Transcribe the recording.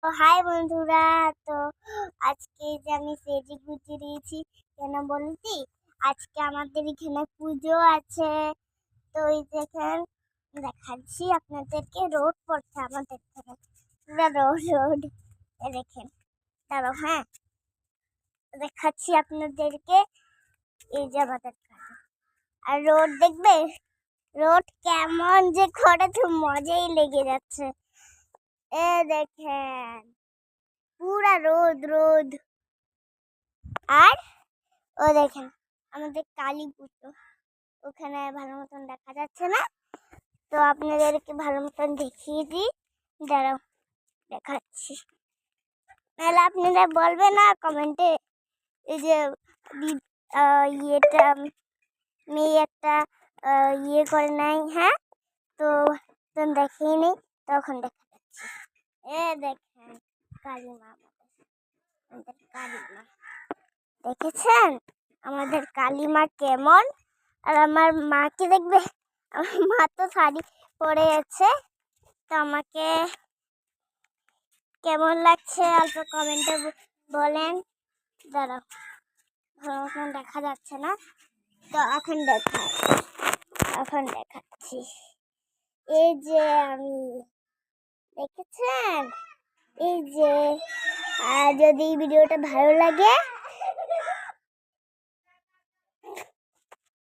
তো হাই বন্ধুরা। তো আজকে যে আমি সেজে গুজে দিয়েছি কেন বলছি, আজকে আমাদের এখানে পুজো আছে। তো এই দেখেন, দেখাচ্ছি আপনাদেরকে। রোদ পড়ছে আমাদের এখানে, পুরো রোদ রোদ। দেখেন, দাঁড়াও, হ্যাঁ দেখাচ্ছি আপনাদেরকে। এই যে আমাদের কাছে আর রোদ দেখবে, রোদ কেমন যে করে, তো মজাই লেগে যাচ্ছে। এ দেখেন, পুরা রোদ রোদ। আর ও দেখেন, আমাদের কালী পুজো ওখানে ভালো মতন দেখা যাচ্ছে না, তো আপনাদেরকে ভালো মতন দেখিয়ে দিই। দাঁড়াও, দেখাচ্ছি। নাহলে আপনারা বলবে না কমেন্টে, এই যে ইয়েটা মেয়ে একটা ইয়ে করে নাই, হ্যাঁ, তো দেখিয়ে নেই, তখন দেখা যাচ্ছে। এ দেখেন, কালী মা, আমাদের কালী মা দেখেছেন আমাদের কালী মা কেমন। আর আমার মাকে দেখবে, আমার মা তো শাড়ি পরে আছে। তো আমাকে কেমন লাগছে অল্প কমেন্টে বলেন। দাঁড়াও, এখন দেখা যাচ্ছে না, তো এখন দেখাচ্ছি। এই যে আমি, দেখেছেন, এই যে। আর যদি ভিডিওটা ভালো লাগে